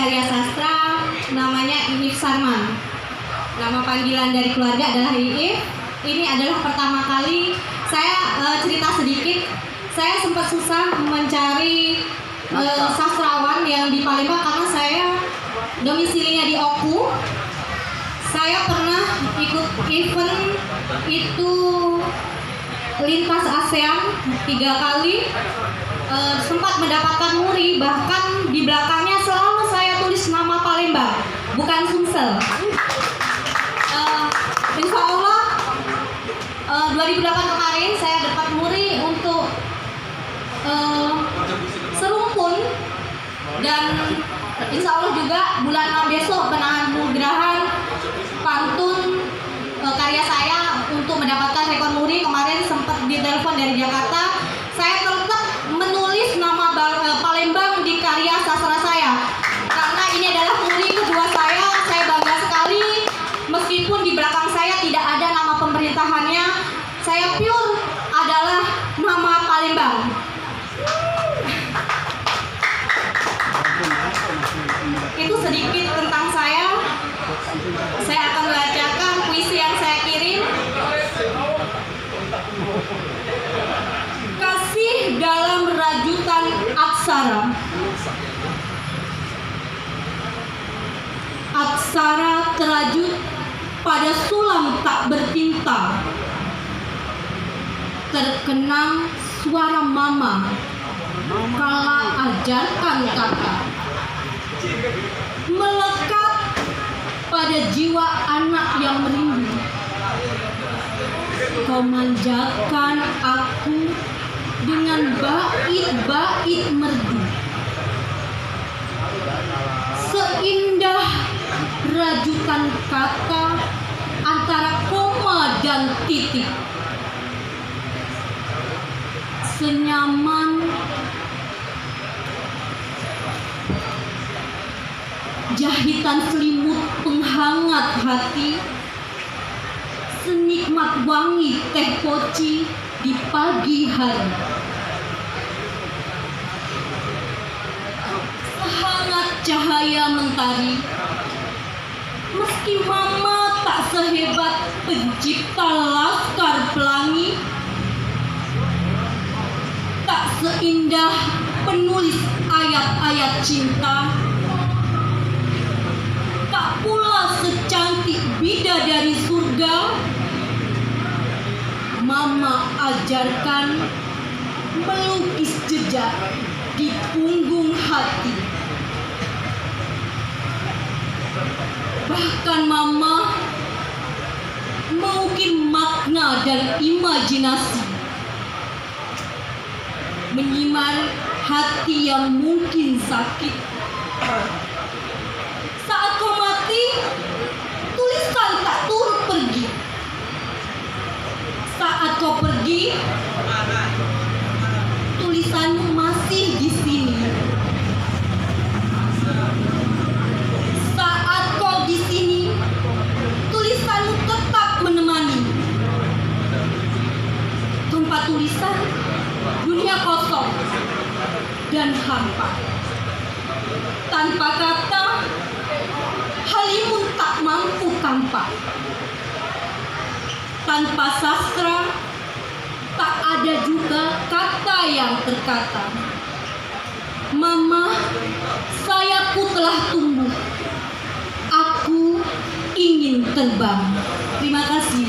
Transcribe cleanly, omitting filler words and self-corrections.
karya sastra namanya Iif Sarman. Nama panggilan dari keluarga adalah Iif. Ini adalah pertama kali saya cerita sedikit. Saya sempat susah mencari sastrawan yang di Palembang karena saya domisilinya di Oku. Saya pernah ikut event itu lintas ASEAN 3 kali, sempat mendapatkan muri, bahkan di belakangnya selalu saya tulis nama Palembang, bukan Sumsel. Insya Allah 2008 kemarin saya dapat muri untuk Serumpun, dan insya Allah juga bulan 6 besok penanugerahan pantun karya saya untuk mendapatkan rekor muri. Kemarin sempat ditelepon dari Jakarta, saya tetap menulis nama Palembang di karya sastra saya karena ini adalah muri kedua saya. Saya bangga sekali meskipun di belakang saya tidak ada nama pemerintahannya, saya pure adalah nama Palembang. Itu sedikit tentang saya. Saya akan bacakan puisi yang saya kirim. Kasih dalam rajutan aksara. Aksara terajut pada sulam tak bertinta. Terkenang suara mama kala ajarkan kakak. Melekat pada jiwa anak yang merindu. Kau manjakan aku dengan bait-bait merdu. Seindah rajutan kata antara koma dan titik. Senyaman jahitan selimut penghangat hati, senikmat wangi teh poci di pagi hari. Sehangat cahaya mentari, meski mama tak sehebat pencipta laskar pelangi, tak seindah penulis ayat-ayat cinta, tak pula secantik bidadari surga. Mama ajarkan melukis jejak di punggung hati. Bahkan mama mengukir makna dan imajinasi, menyimar hati yang mungkin sakit. Saat kau mati, tulisan tak turut pergi. Saat kau pergi, tulisanmu masih di sini. Saat kau di sini, tulisanmu tetap menemani. Tanpa tulisan, dunia kosong dan hampa. Tanpa kata, halimun tak mampu tampak. Tanpa sastra, tak ada juga kata yang terkata. Mama, sayapku telah tumbuh. Aku ingin terbang. Terima kasih.